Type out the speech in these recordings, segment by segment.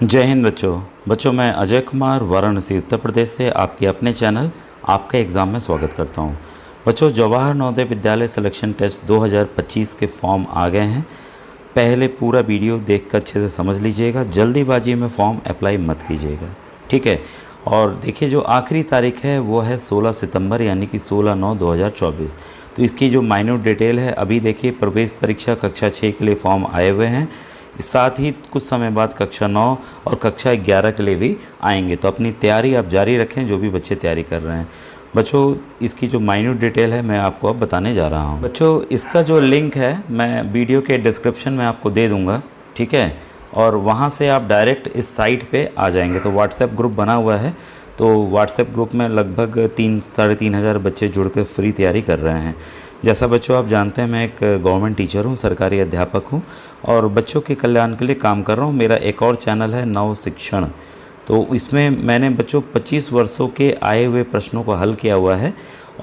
जय हिंद बच्चों मैं अजय कुमार वाराणसी उत्तर प्रदेश से आपके अपने चैनल आपका एग्ज़ाम में स्वागत करता हूं। बच्चों, जवाहर नवोदय विद्यालय सिलेक्शन टेस्ट 2025 के फॉर्म आ गए हैं। पहले पूरा वीडियो देखकर अच्छे से समझ लीजिएगा, जल्दीबाजी में फॉर्म अप्लाई मत कीजिएगा, ठीक है। और देखिए, जो आखिरी तारीख है वो है 16 सितंबर यानी कि 16/9/2024। तो इसकी जो माइन्यूट डिटेल है, अभी देखिए प्रवेश परीक्षा कक्षा 6 के लिए फॉर्म आए हुए हैं। साथ ही कुछ समय बाद कक्षा 9 और कक्षा 11 के लिए भी आएंगे। तो अपनी तैयारी आप जारी रखें, जो भी बच्चे तैयारी कर रहे हैं। बच्चों, इसकी जो माइन्यूट डिटेल है मैं आपको अब बताने जा रहा हूं। बच्चों, इसका जो लिंक है मैं वीडियो के डिस्क्रिप्शन में आपको दे दूंगा, ठीक है। और वहां से आप डायरेक्ट इस साइट पे आ जाएंगे। तो व्हाट्सएप ग्रुप बना हुआ है, तो व्हाट्सएप ग्रुप में लगभग 3-3.5 हज़ार बच्चे जुड़ कर फ्री तैयारी कर रहे हैं। जैसा बच्चों आप जानते हैं, मैं एक गवर्नमेंट टीचर हूँ, सरकारी अध्यापक हूँ और बच्चों के कल्याण के लिए काम कर रहा हूँ। मेरा एक और चैनल है नव शिक्षण। तो इसमें मैंने बच्चों 25 वर्षों के आए हुए प्रश्नों को हल किया हुआ है।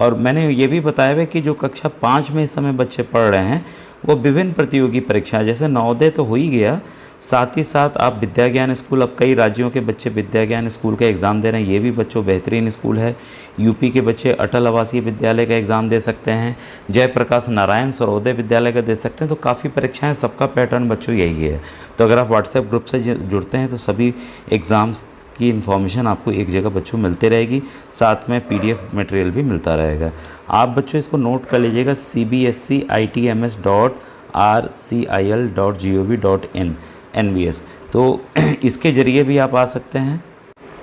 और मैंने ये भी बताया है कि जो कक्षा 5 में इस समय बच्चे पढ़ रहे हैं वो विभिन्न प्रतियोगी परीक्षाएं, जैसे नवोदय तो हो ही गया, साथ ही साथ आप विद्या ज्ञान स्कूल, अब कई राज्यों के बच्चे विद्या ज्ञान स्कूल का एग्ज़ाम दे रहे हैं। ये भी बच्चों बेहतरीन स्कूल है। यूपी के बच्चे अटल आवासीय विद्यालय का एग्ज़ाम दे सकते हैं, जयप्रकाश नारायण सर्वोदय विद्यालय का दे सकते हैं। तो काफ़ी परीक्षाएं, सबका पैटर्न बच्चों यही है। तो अगर आप व्हाट्सएप ग्रुप से जुड़ते हैं तो सभी एग्ज़ाम्स की इन्फॉर्मेशन आपको एक जगह बच्चों मिलती रहेगी, साथ में PDF मटेरियल भी मिलता रहेगा। आप बच्चों इसको नोट कर लीजिएगा, cbscitms.rcil.gov.in NVS। तो इसके ज़रिए भी आप आ सकते हैं,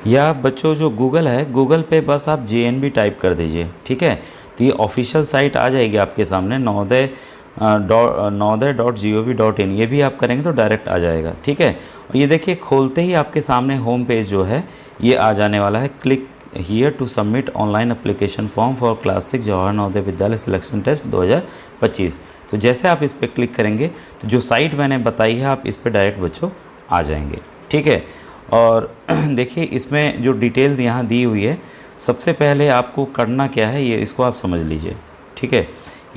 या बच्चों जो गूगल है, गूगल पे बस आप JNV टाइप कर दीजिए, ठीक है। तो ये ऑफिशियल साइट आ जाएगी आपके सामने, नवोदय.gov.in। ये भी आप करेंगे तो डायरेक्ट आ जाएगा, ठीक है। और ये देखिए, खोलते ही आपके सामने होम पेज जो है ये आ जाने वाला है। Click here to submit online application form for class 6 Jawahar Navodaya Vidyalaya selection test 2025। तो जैसे आप इस पर क्लिक करेंगे तो जो साइट मैंने बताई है आप इस पर डायरेक्ट बच्चों आ जाएंगे, ठीक है। और देखिए, इसमें जो डिटेल्स यहाँ दी हुई है, सबसे पहले आपको करना क्या है ये इसको आप समझ लीजिए, ठीक है।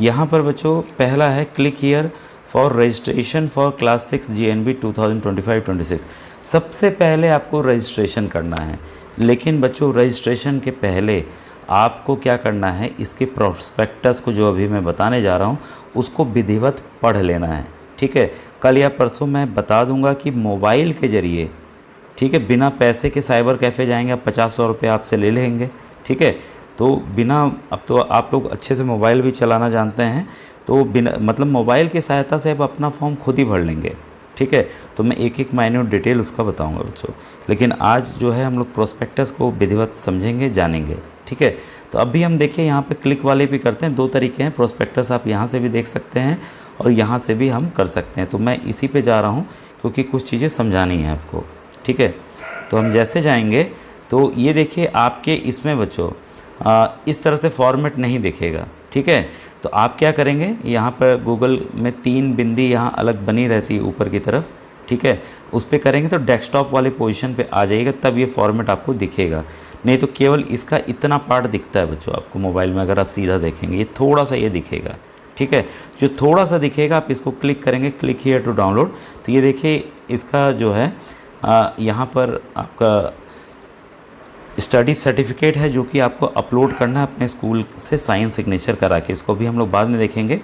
यहाँ पर बच्चों पहला है click here for registration for class 6 GNV 2025-26। सबसे पहले आपको रजिस्ट्रेशन करना है। लेकिन बच्चों, रजिस्ट्रेशन के पहले आपको क्या करना है, इसके प्रोस्पेक्टस को जो अभी मैं बताने जा रहा हूँ उसको विधिवत पढ़ लेना है, ठीक है। कल या परसों मैं बता दूंगा कि मोबाइल के ज़रिए, ठीक है, बिना पैसे के साइबर कैफ़े जाएंगे, आप 50-100 रुपये आपसे ले लेंगे, ठीक है। तो बिना, अब तो आप लोग अच्छे से मोबाइल भी चलाना जानते हैं, तो बिना मतलब मोबाइल की सहायता से आप अपना फॉर्म खुद ही भर लेंगे, ठीक है। तो मैं एक एक माइन्यूट डिटेल उसका बताऊंगा बच्चों, लेकिन आज जो है हम लोग प्रोस्पेक्टस को विधिवत समझेंगे, जानेंगे, ठीक है। तो अभी हम देखिए यहाँ पे क्लिक वाले भी करते हैं। 2 तरीके हैं, प्रोस्पेक्टस आप यहाँ से भी देख सकते हैं और यहाँ से भी हम कर सकते हैं। तो मैं इसी पे जा रहा हूँ क्योंकि कुछ चीज़ें समझानी है आपको, ठीक है। तो हम जैसे जाएंगे तो ये देखिए, आपके इसमें बच्चों इस तरह से फॉर्मेट नहीं दिखेगा, ठीक है। तो आप क्या करेंगे, यहाँ पर गूगल में 3 बिंदी यहाँ अलग बनी रहती है ऊपर की तरफ, ठीक है। उस पर करेंगे तो डेस्कटॉप वाले पोजीशन पे आ जाइएगा, तब ये फॉर्मेट आपको दिखेगा। नहीं तो केवल इसका इतना पार्ट दिखता है बच्चों आपको मोबाइल में। अगर आप सीधा देखेंगे ये थोड़ा सा ये दिखेगा, ठीक है। जो थोड़ा सा दिखेगा आप इसको क्लिक करेंगे, क्लिक हियर टू डाउनलोड। तो ये देखिए, इसका जो है यहाँ पर आपका स्टडी सर्टिफिकेट है जो कि आपको अपलोड करना है अपने स्कूल से साइन सिग्नेचर करा के। इसको भी हम लोग बाद में देखेंगे।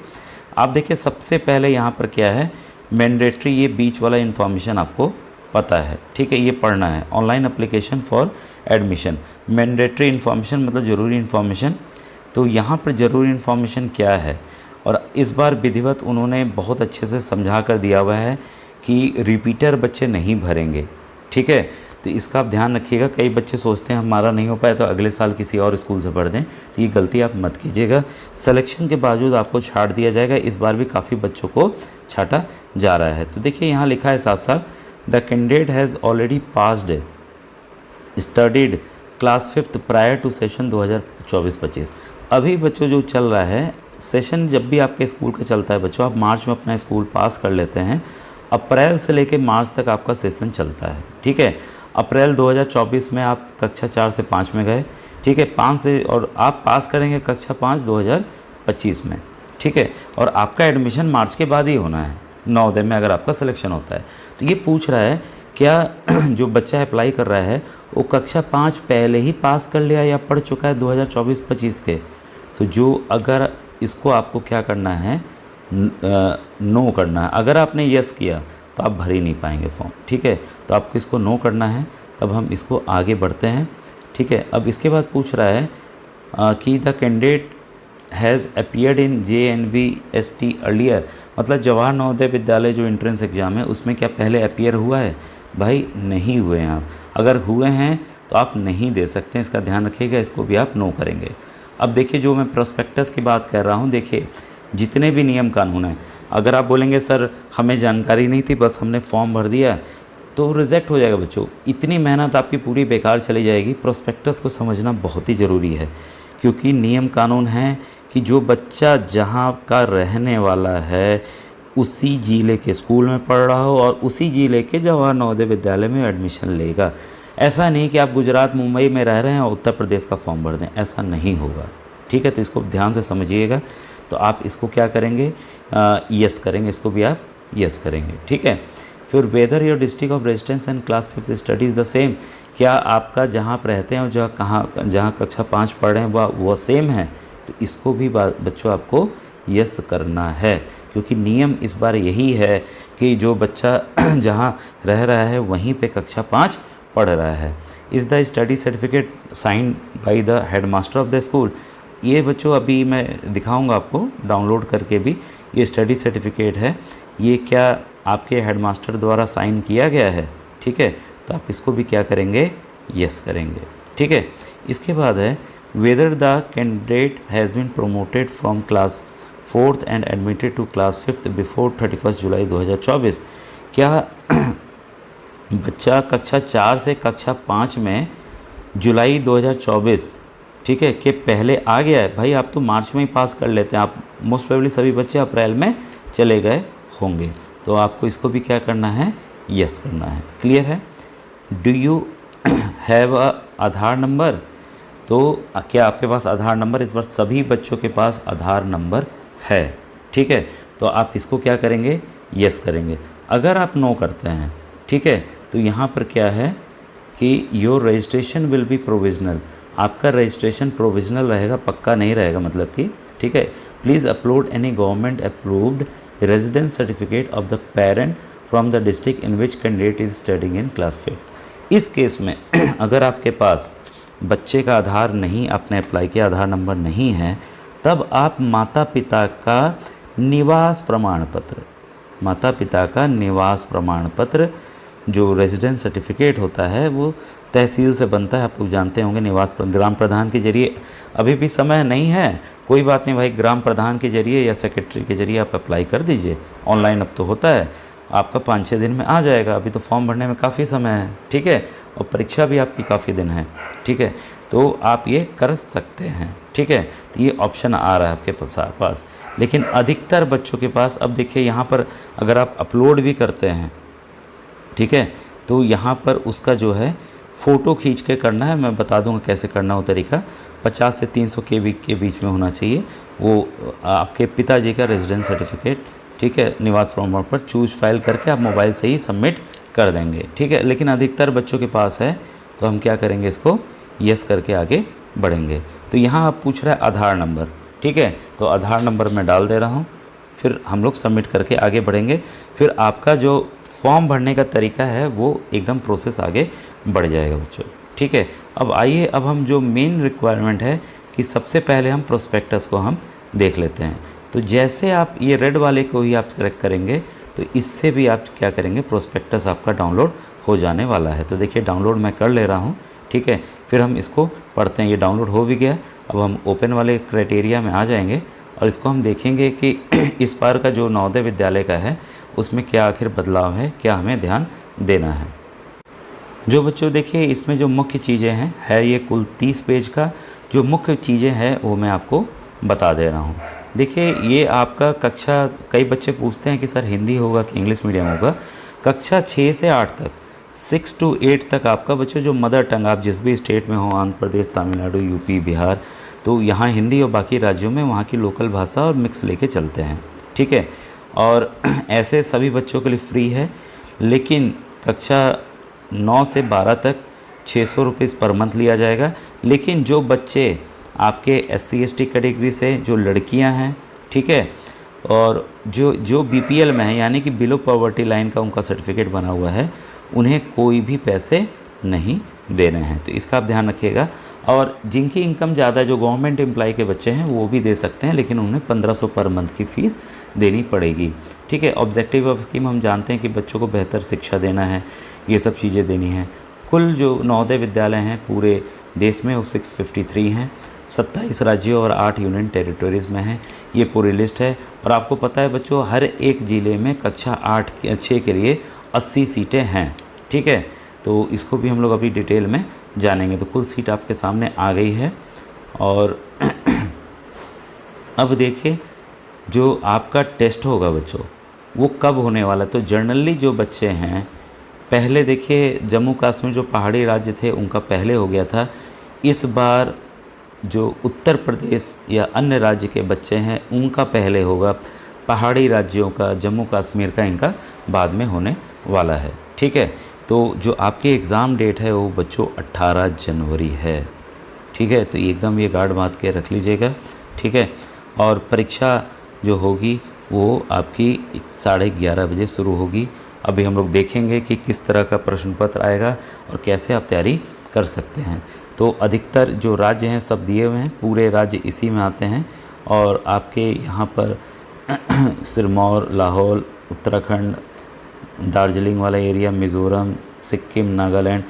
आप देखिए, सबसे पहले यहाँ पर क्या है, मैंडेटरी, ये बीच वाला इन्फॉर्मेशन आपको पता है, ठीक है। ये पढ़ना है, online application for admission, mandatory information मतलब ज़रूरी इन्फॉर्मेशन। तो यहाँ पर ज़रूरी इन्फॉर्मेशन क्या है, और इस बार विधिवत उन्होंने बहुत अच्छे से समझा कर दिया हुआ है कि रिपीटर बच्चे नहीं भरेंगे, ठीक है। तो इसका आप ध्यान रखिएगा। कई बच्चे सोचते हैं हमारा नहीं हो पाया तो अगले साल किसी और स्कूल से भर दें, तो ये गलती आप मत कीजिएगा। सिलेक्शन के बावजूद आपको छाट दिया जाएगा। इस बार भी काफ़ी बच्चों को छाटा जा रहा है। तो देखिए, यहाँ लिखा है साफ साफ, the candidate has already passed studied class 5th prior to session 2024-25। अभी बच्चों जो चल रहा है सेशन, जब भी आपके स्कूल का चलता है बच्चों, आप मार्च में अपना स्कूल पास कर लेते हैं, अप्रैल से लेकर मार्च तक आपका सेशन चलता है, ठीक है। अप्रैल 2024 में आप कक्षा 4 से 5 में गए, ठीक है, 5 से, और आप पास करेंगे कक्षा 5 2025 में, ठीक है। और आपका एडमिशन मार्च के बाद ही होना है नवोदय में, अगर आपका सिलेक्शन होता है। तो ये पूछ रहा है क्या जो बच्चा अप्लाई कर रहा है वो कक्षा 5 पहले ही पास कर लिया या पढ़ चुका है 2024-25 के? तो जो अगर इसको आपको क्या करना है, नो करना है। अगर आपने यस किया तो आप भर ही नहीं पाएंगे फॉर्म, ठीक है। तो आपको इसको नो करना है, तब हम इसको आगे बढ़ते हैं, ठीक है। अब इसके बाद पूछ रहा है कि the candidate has appeared in JNVST earlier, मतलब जवाहर नवोदय विद्यालय जो एंट्रेंस एग्ज़ाम है उसमें क्या पहले अपीयर हुआ है? भाई नहीं हुए हैं आप। अगर हुए हैं तो आप नहीं दे सकते हैं, इसका ध्यान रखिएगा, इसको भी आप नो करेंगे। अब देखिए जो मैं प्रोस्पेक्टस की बात कर रहा हूँ, देखिए जितने भी नियम कानून हैं, अगर आप बोलेंगे सर हमें जानकारी नहीं थी बस हमने फॉर्म भर दिया, तो रिजेक्ट हो जाएगा बच्चों। इतनी मेहनत आपकी पूरी बेकार चली जाएगी। प्रोस्पेक्टस को समझना बहुत ही ज़रूरी है, क्योंकि नियम कानून हैं कि जो बच्चा जहाँ का रहने वाला है उसी जिले के स्कूल में पढ़ रहा हो और उसी जिले के जवाहर नवोदय विद्यालय में एडमिशन लेगा। ऐसा नहीं कि आप गुजरात मुंबई में रह रहे हैं और उत्तर प्रदेश का फॉर्म भर दें, ऐसा नहीं होगा, ठीक है। तो इसको ध्यान से समझिएगा। तो आप इसको क्या करेंगे, यस करेंगे, इसको भी आप यस करेंगे, ठीक है। फिर whether your district of residence and class 5th study is the same, क्या आपका जहाँ आप रहते हैं और जहाँ कक्षा 5 पढ़ रहे हैं वह सेम है? तो इसको भी बच्चों आपको यस करना है, क्योंकि नियम इस बार यही है कि जो बच्चा जहाँ रह रहा है वहीं पे कक्षा 5 पढ़ रहा है। Is the study certificate signed by the headmaster of the school, ये बच्चों अभी मैं दिखाऊंगा आपको डाउनलोड करके भी। ये स्टडी सर्टिफिकेट है, ये क्या आपके हेडमास्टर द्वारा साइन किया गया है, ठीक है। तो आप इसको भी क्या करेंगे, यस करेंगे, ठीक है। इसके बाद है whether the candidate has been promoted from class 4th and admitted to class 5th before 31 July 2024, क्या बच्चा कक्षा 4 से कक्षा 5 में जुलाई 2024, ठीक है, के पहले आ गया है? भाई आप तो मार्च में ही पास कर लेते हैं, आप मोस्ट प्रोबेबली सभी बच्चे अप्रैल में चले गए होंगे। तो आपको इसको भी क्या करना है, यस करना है। क्लियर है? Do you have a Aadhaar number, तो क्या आपके पास आधार नंबर? इस बार सभी बच्चों के पास आधार नंबर है, ठीक है। तो आप इसको क्या करेंगे, यस करेंगे। अगर आप नो करते हैं, ठीक है, तो यहाँ पर क्या है कि your registration will be provisional, आपका रजिस्ट्रेशन प्रोविजनल रहेगा, पक्का नहीं रहेगा, मतलब कि, ठीक है। Please upload any government approved residence certificate of the parent from the district in which candidate is studying in class 5th। इस केस में अगर आपके पास बच्चे का आधार नहीं, आपने अप्लाई किया, आधार नंबर नहीं है, तब आप माता पिता का निवास प्रमाण पत्र, माता पिता का निवास प्रमाण पत्र जो रेजिडेंस सर्टिफिकेट होता है वो तहसील से बनता है, आप लोग जानते होंगे। निवास ग्राम प्रधान के जरिए, अभी भी समय नहीं है, कोई बात नहीं भाई, ग्राम प्रधान के जरिए या सेक्रेटरी के जरिए आप अप्लाई कर दीजिए। ऑनलाइन अब तो होता है, आपका 5-6 दिन में आ जाएगा। अभी तो फॉर्म भरने में काफ़ी समय है, ठीक है, और परीक्षा भी आपकी काफ़ी दिन है, ठीक है। तो आप ये कर सकते हैं, ठीक है। तो ये ऑप्शन आ रहा है आपके पास, लेकिन अधिकतर बच्चों के पास, अब देखिए यहाँ पर अगर आप अपलोड भी करते हैं, ठीक है, तो यहाँ पर उसका जो है फ़ोटो खींच के करना है, मैं बता दूंगा कैसे करना हो तरीका। 50 से 300 KB के बीच में होना चाहिए वो आपके पिताजी का रेजिडेंस सर्टिफिकेट, ठीक है, निवास प्रमाण पर चूज फाइल करके आप मोबाइल से ही सबमिट कर देंगे, ठीक है। लेकिन अधिकतर बच्चों के पास है, तो हम क्या करेंगे, इसको यस करके आगे बढ़ेंगे। तो यहाँ आप पूछ रहा है आधार नंबर, ठीक है, तो आधार नंबर मैं डाल दे रहा हूँ, फिर हम लोग सबमिट करके आगे बढ़ेंगे। फिर आपका जो फॉर्म भरने का तरीका है वो एकदम प्रोसेस आगे बढ़ जाएगा बच्चों, ठीक है। अब आइए, अब हम जो मेन रिक्वायरमेंट है कि सबसे पहले हम प्रोस्पेक्टस को हम देख लेते हैं। तो जैसे आप ये रेड वाले को ही आप सेलेक्ट करेंगे तो इससे भी आप क्या करेंगे, प्रोस्पेक्टस आपका डाउनलोड हो जाने वाला है। तो देखिए डाउनलोड मैं कर ले रहा हूँ, ठीक है। फिर हम इसको पढ़ते हैं, ये डाउनलोड हो भी गया। अब हम ओपन वाले क्राइटेरिया में आ जाएंगे और इसको हम देखेंगे कि इस बार का जो नवोदय विद्यालय का है उसमें क्या आखिर बदलाव है, क्या हमें ध्यान देना है। जो बच्चों देखिए इसमें जो मुख्य चीज़ें हैं है ये कुल 30 पेज का जो मुख्य चीज़ें हैं वो मैं आपको बता दे रहा हूँ। देखिए ये आपका कक्षा, कई बच्चे पूछते हैं कि सर हिंदी होगा कि इंग्लिश मीडियम होगा। कक्षा 6 से 8 तक, 6 to 8 तक आपका बच्चों जो मदर टंग, आप जिस भी स्टेट में हो, आंध्र प्रदेश, तमिलनाडु, यूपी, बिहार, तो यहाँ हिंदी और बाकी राज्यों में वहाँ की लोकल भाषा और मिक्स लेके चलते हैं, ठीक है। और ऐसे सभी बच्चों के लिए फ्री है। लेकिन कक्षा 9 से 12 तक 600 रुपीज़ पर मंथ लिया जाएगा। लेकिन जो बच्चे आपके SC ST कैटेगरी से, जो लड़कियां हैं, ठीक है, और जो BPL में है, यानी कि बिलो पॉवर्टी लाइन का उनका सर्टिफिकेट बना हुआ है, उन्हें कोई भी पैसे नहीं देने हैं। तो इसका आप ध्यान रखिएगा। और जिनकी इनकम ज़्यादा, जो गवर्नमेंट एम्प्लॉय के बच्चे हैं, वो भी दे सकते हैं, लेकिन उन्हें 1500 पर मंथ की फ़ीस देनी पड़ेगी, ठीक है। ऑब्जेक्टिव ऑफ स्कीम हम जानते हैं कि बच्चों को बेहतर शिक्षा देना है, ये सब चीज़ें देनी है। कुल जो नवोदय विद्यालय हैं पूरे देश में वो 653 हैं, 27 राज्यों और 8 यूनियन टेरिटोरीज़ में हैं। ये पूरी लिस्ट है। और आपको पता है बच्चों, हर एक ज़िले में कक्षा 6 के लिए 80 सीटें हैं, ठीक है। तो इसको भी हम लोग अभी डिटेल में जानेंगे। तो कुल सीट आपके सामने आ गई है। और अब देखिए, जो आपका टेस्ट होगा बच्चों, वो कब होने वाला है। तो जनरली जो बच्चे हैं, पहले देखिए जम्मू कश्मीर जो पहाड़ी राज्य थे उनका पहले हो गया था। इस बार जो उत्तर प्रदेश या अन्य राज्य के बच्चे हैं उनका पहले होगा। पहाड़ी राज्यों का, जम्मू कश्मीर का, इनका बाद में होने वाला है, ठीक है। तो जो आपकी एग्ज़ाम डेट है वो बच्चों 18 जनवरी है, ठीक है। तो एकदम ये गार्ड बांध के रख लीजिएगा, ठीक है। और परीक्षा जो होगी वो आपकी 11:30 बजे शुरू होगी। अभी हम लोग देखेंगे कि किस तरह का प्रश्न पत्र आएगा और कैसे आप तैयारी कर सकते हैं। तो अधिकतर जो राज्य हैं सब दिए हुए हैं, पूरे राज्य इसी में आते हैं। और आपके यहाँ पर सिरमौर, लाहौल, उत्तराखंड, दार्जिलिंग वाला एरिया, मिज़ोरम, सिक्किम, नागालैंड,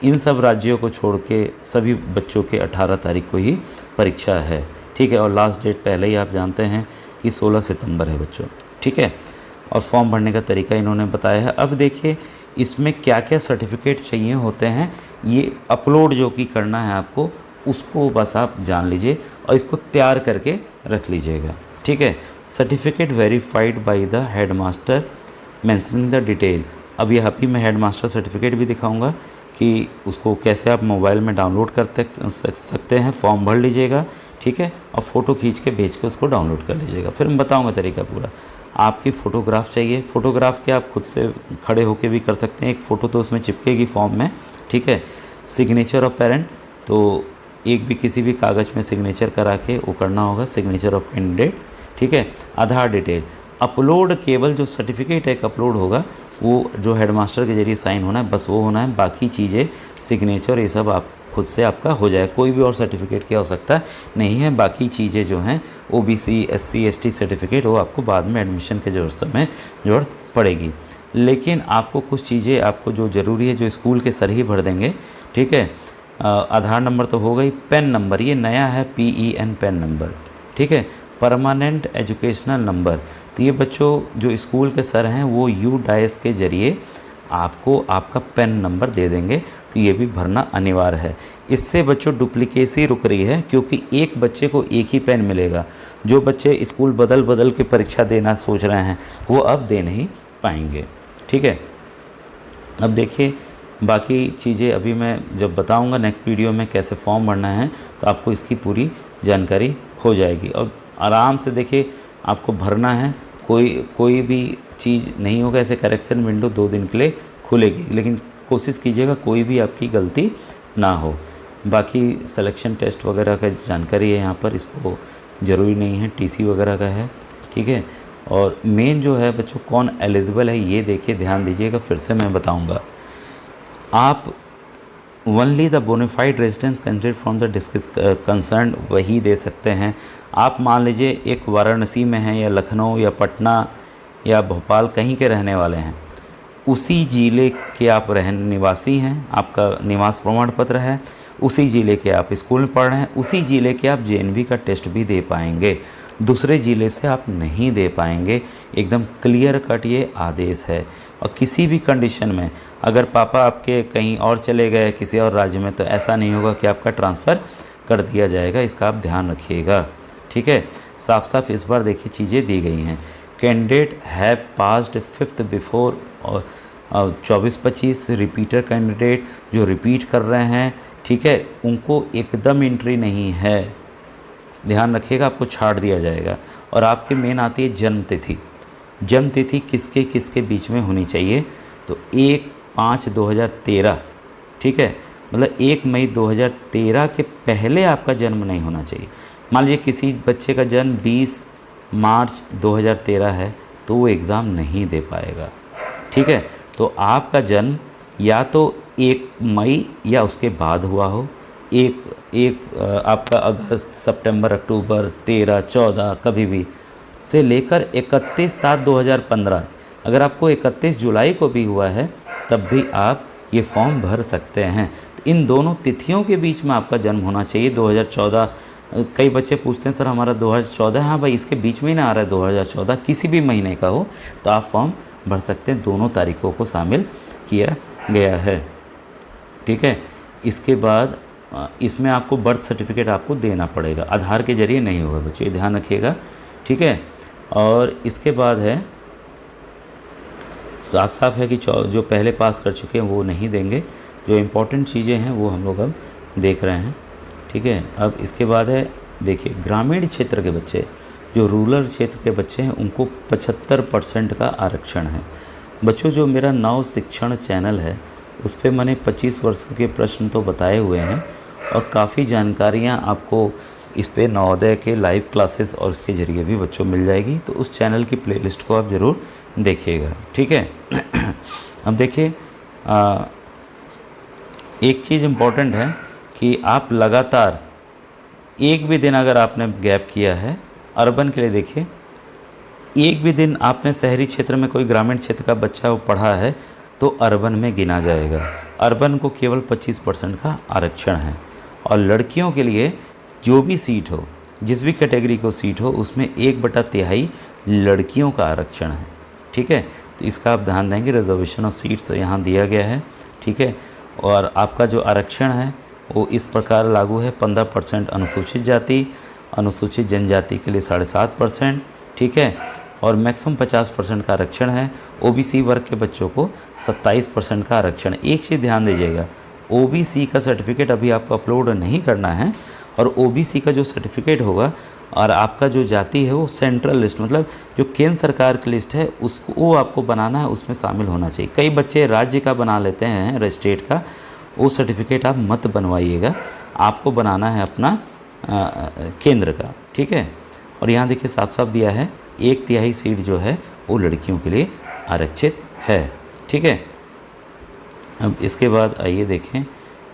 इन सब राज्यों को छोड़ के सभी बच्चों के 18 तारीख को ही परीक्षा है, ठीक है। और लास्ट डेट पहले ही आप जानते हैं कि 16 सितंबर है बच्चों, ठीक है। और फॉर्म भरने का तरीका इन्होंने बताया है। अब देखिए इसमें क्या क्या सर्टिफिकेट चाहिए होते हैं, ये अपलोड जो कि करना है आपको, उसको बस आप जान लीजिए और इसको तैयार करके रख लीजिएगा, ठीक है। Certificate verified by the headmaster mentioning the detail. अब यहाँ पे मैं हेडमास्टर सर्टिफिकेट भी दिखाऊंगा कि उसको कैसे आप मोबाइल में डाउनलोड कर सकते हैं। फॉर्म भर लीजिएगा, ठीक है, और फ़ोटो खींच के भेज के उसको डाउनलोड कर लीजिएगा। फिर मैं बताऊंगा तरीका पूरा। आपकी फ़ोटोग्राफ चाहिए। फ़ोटोग्राफ के आप खुद से खड़े होके भी कर सकते हैं, एक फ़ोटो तो उसमें चिपकेगी फॉर्म में, ठीक है। सिग्नेचर ऑफ पेरेंट, तो एक भी किसी भी कागज़ में सिग्नेचर करा के वो करना होगा। सिग्नेचर ऑफ कैंडिडेट, ठीक है। आधार डिटेल अपलोड, केवल जो सर्टिफिकेट एक अपलोड होगा वो जो हेडमास्टर के जरिए साइन होना है, बस वो होना है। बाकी चीज़ें सिग्नेचर ये सब आप खुद से आपका हो जाए, कोई भी और सर्टिफिकेट की आवश्यकता नहीं है। बाकी चीज़ें जो हैं OBC SC ST सर्टिफिकेट वो आपको बाद में एडमिशन के ज़रूरत पड़ेगी। लेकिन आपको कुछ चीज़ें आपको जो ज़रूरी है, जो स्कूल के सर ही भर देंगे, ठीक है। आधार नंबर तो हो गई। पेन नंबर, ये नया है, PEN पेन नंबर, ठीक है। परमानेंट एजुकेशनल नंबर, तो ये बच्चों जो स्कूल के सर हैं वो UDIS के ज़रिए आपको आपका पेन नंबर दे देंगे, तो ये भी भरना अनिवार्य है। इससे बच्चों डुप्लीकेसी रुक रही है, क्योंकि एक बच्चे को एक ही पेन मिलेगा। जो बच्चे स्कूल बदल बदल के परीक्षा देना सोच रहे हैं वो अब दे नहीं पाएंगे, ठीक है। अब देखिए बाकी चीज़ें अभी मैं जब बताऊंगा नेक्स्ट वीडियो में कैसे फॉर्म भरना है, तो आपको इसकी पूरी जानकारी हो जाएगी। और आराम से देखिए आपको भरना है, कोई भी चीज़ नहीं होगा। ऐसे करेक्शन विंडो 2 दिन के लिए खुलेगी, लेकिन कोशिश कीजिएगा कोई भी आपकी गलती ना हो। बाकी सिलेक्शन टेस्ट वगैरह का जानकारी है यहाँ पर, इसको ज़रूरी नहीं है, TC वगैरह का है, ठीक है। और मेन जो है बच्चों कौन एलिजिबल है ये देखिए, ध्यान दीजिएगा, फिर से मैं बताऊँगा। आप only the bonafide residence candidate from the district concern वही दे सकते हैं। आप मान लीजिए एक वाराणसी में हैं या लखनऊ या पटना या भोपाल कहीं के रहने वाले हैं, उसी ज़िले के आप निवासी हैं, आपका निवास प्रमाण पत्र है, उसी ज़िले के आप स्कूल में पढ़ रहे हैं, उसी ज़िले के आप JNV का टेस्ट भी दे पाएंगे। दूसरे ज़िले से आप नहीं दे पाएंगे। एकदम क्लियर कट ये आदेश है। और किसी भी कंडीशन में अगर पापा आपके कहीं और चले गए किसी और राज्य में, तो ऐसा नहीं होगा कि आपका ट्रांसफ़र कर दिया जाएगा। इसका आप ध्यान रखिएगा, ठीक है। साफ साफ इस बार देखिए चीज़ें दी गई हैं। Candidate have passed 5th before और 24-25 रिपीटर कैंडिडेट जो रिपीट कर रहे हैं, ठीक है, उनको एकदम एंट्री नहीं है, ध्यान रखिएगा, आपको छाड़ दिया जाएगा। और आपके मेन आती है जन्म तिथि। जन्म तिथि किसके किसके बीच में होनी चाहिए, तो 1 5/2013, ठीक है, मतलब 1 मई 2013 के पहले आपका जन्म नहीं होना चाहिए। मान लीजिए किसी बच्चे का जन्म 20 मार्च 2013 है तो वो एग्ज़ाम नहीं दे पाएगा, ठीक है। तो आपका जन्म या तो 1 मई या उसके बाद हुआ हो, आपका अगस्त, सितंबर, अक्टूबर, 13, 14 कभी भी से लेकर 31/7/2015, अगर आपको 31 जुलाई को भी हुआ है तब भी आप ये फॉर्म भर सकते हैं। तो इन दोनों तिथियों के बीच में आपका जन्म होना चाहिए। 2014, कई बच्चे पूछते हैं सर हमारा 2014, हाँ भाई इसके बीच में ही ना आ रहा है 2014, किसी भी महीने का हो तो आप फॉर्म भर सकते हैं। दोनों तारीखों को शामिल किया गया है, ठीक है। इसके बाद इसमें आपको बर्थ सर्टिफिकेट आपको देना पड़ेगा, आधार के जरिए नहीं होगा बच्चों, ये ध्यान रखिएगा, ठीक है। और इसके बाद है साफ साफ है कि जो पहले पास कर चुके हैं वो नहीं देंगे, जो इम्पोर्टेंट चीज़ें हैं वो हम लोग अब देख रहे हैं, ठीक है। अब इसके बाद है देखिए ग्रामीण क्षेत्र के बच्चे, जो रूरल क्षेत्र के बच्चे हैं उनको 75% का आरक्षण है। बच्चों जो मेरा नव शिक्षण चैनल है उस पर मैंने 25 वर्षों के प्रश्न तो बताए हुए हैं और काफ़ी जानकारियाँ आपको इस पे नवोदय के लाइव क्लासेस और इसके ज़रिए भी बच्चों मिल जाएगी, तो उस चैनल की प्लेलिस्ट को आप ज़रूर देखिएगा, ठीक है। अब देखिए एक चीज़ इम्पॉर्टेंट है कि आप लगातार एक भी दिन अगर आपने गैप किया है अर्बन के लिए, देखिए एक भी दिन आपने शहरी क्षेत्र में कोई ग्रामीण क्षेत्र का बच्चा वो पढ़ा है तो अर्बन में गिना जाएगा। अर्बन को केवल 25% का आरक्षण है और लड़कियों के लिए जो भी सीट हो, जिस भी कैटेगरी को सीट हो, उसमें 1/3 लड़कियों का आरक्षण है, ठीक है। तो इसका आप ध्यान देंगे, रिजर्वेशन ऑफ सीट्स यहाँ दिया गया है, ठीक है। और आपका जो आरक्षण है वो इस प्रकार लागू है, 15% अनुसूचित जाति, अनुसूचित जनजाति के लिए 7.5%, ठीक है। और मैक्सिमम 50% का आरक्षण है। ओबीसी वर्ग के बच्चों को 27% का आरक्षण। एक चीज़ ध्यान दीजिएगा, ओबीसी का सर्टिफिकेट अभी आपको अपलोड नहीं करना है और ओबीसी का जो सर्टिफिकेट होगा और आपका जो जाति है वो सेंट्रल लिस्ट, मतलब जो केंद्र सरकार की लिस्ट है उसको वो आपको बनाना है, उसमें शामिल होना चाहिए। कई बच्चे राज्य का बना लेते हैं, स्टेट का, वो सर्टिफिकेट आप मत बनवाइएगा, आपको बनाना है अपना केंद्र का, ठीक है। और यहाँ देखिए साफ साफ दिया है 1/3 सीट जो है वो लड़कियों के लिए आरक्षित है, ठीक है। अब इसके बाद आइए देखें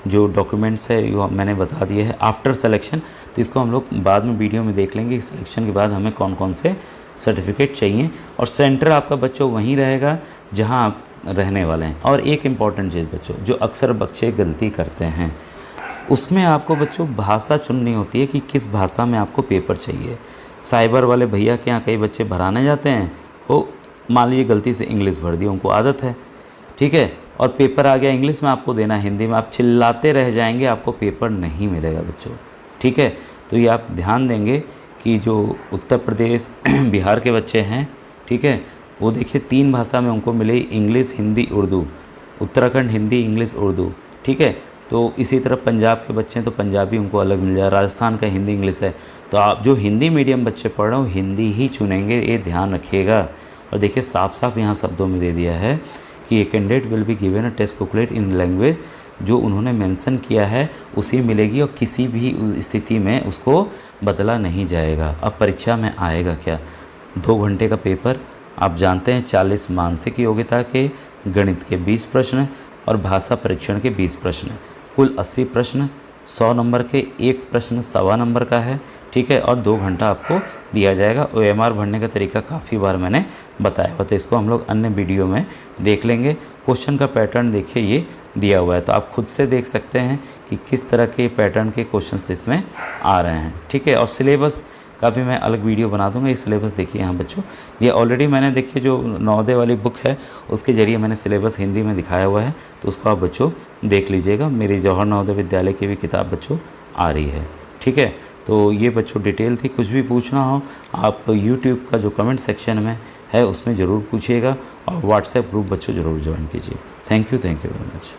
जो डॉक्यूमेंट्स है वो मैंने बता दिए हैं। आफ्टर सिलेक्शन तो इसको हम लोग बाद में वीडियो में देख लेंगे, सिलेक्शन के बाद हमें कौन कौन से सर्टिफिकेट चाहिए। और सेंटर आपका बच्चों वहीं रहेगा जहां आप रहने वाले हैं। और एक इम्पॉर्टेंट चीज़ बच्चों, जो अक्सर बच्चे गलती करते हैं उसमें आपको बच्चों भाषा चुननी होती है कि किस भाषा में आपको पेपर चाहिए। साइबर वाले भैया के यहाँ कई बच्चे भराने जाते हैं, वो मान लीजिए गलती से इंग्लिश भर दी, उनको आदत है, ठीक है, और पेपर आ गया इंग्लिश में, आपको देना हिंदी में, आप चिल्लाते रह जाएंगे, आपको पेपर नहीं मिलेगा बच्चों, ठीक है। तो ये आप ध्यान देंगे कि जो उत्तर प्रदेश बिहार के बच्चे हैं, ठीक है, वो देखिए 3 भाषा में उनको मिले, इंग्लिश, हिंदी, उर्दू। उत्तराखंड हिंदी, इंग्लिश, उर्दू, ठीक है। तो इसी तरह पंजाब के बच्चे हैं तो पंजाबी उनको अलग मिल जाए, राजस्थान का हिंदी इंग्लिश है, तो आप जो हिंदी मीडियम बच्चे पढ़ रहे हो हिंदी ही चुनेंगे, ये ध्यान रखिएगा। और देखिए साफ साफ यहाँ शब्दों में दे दिया है कि A candidate will be given a test booklet in language, जो उन्होंने मेंशन किया है उसी मिलेगी और किसी भी स्थिति में उसको बदला नहीं जाएगा। अब परीक्षा में आएगा क्या, 2 घंटे का पेपर, आप जानते हैं 40 मानसिक योग्यता के, गणित के 20 प्रश्न और भाषा परीक्षण के 20 प्रश्न, कुल 80 प्रश्न, 100 नंबर के 1 प्रश्न 1.25 नंबर का है, ठीक है। और 2 घंटा आपको दिया जाएगा। OMR भरने का तरीका काफ़ी बार मैंने बताया हुआ, तो इसको हम लोग अन्य वीडियो में देख लेंगे। क्वेश्चन का पैटर्न देखिए ये दिया हुआ है, तो आप खुद से देख सकते हैं कि किस तरह के पैटर्न के क्वेश्चन इसमें आ रहे हैं, ठीक है। और सिलेबस का भी मैं अलग वीडियो बना दूंगा। ये सिलेबस देखिए यहाँ बच्चों, ये ऑलरेडी मैंने देखिए जो नवोदय वाली बुक है उसके ज़रिए मैंने सिलेबस हिंदी में दिखाया हुआ है, तो उसको आप बच्चों देख लीजिएगा। मेरी जवाहर नवोदय विद्यालय की भी किताब बच्चों आ रही है, ठीक है। तो ये बच्चों डिटेल थी। कुछ भी पूछना हो आप यूट्यूब का जो कमेंट सेक्शन में है उसमें ज़रूर पूछिएगा और व्हाट्सएप ग्रुप बच्चों ज़रूर ज्वाइन कीजिए। Thank you very much.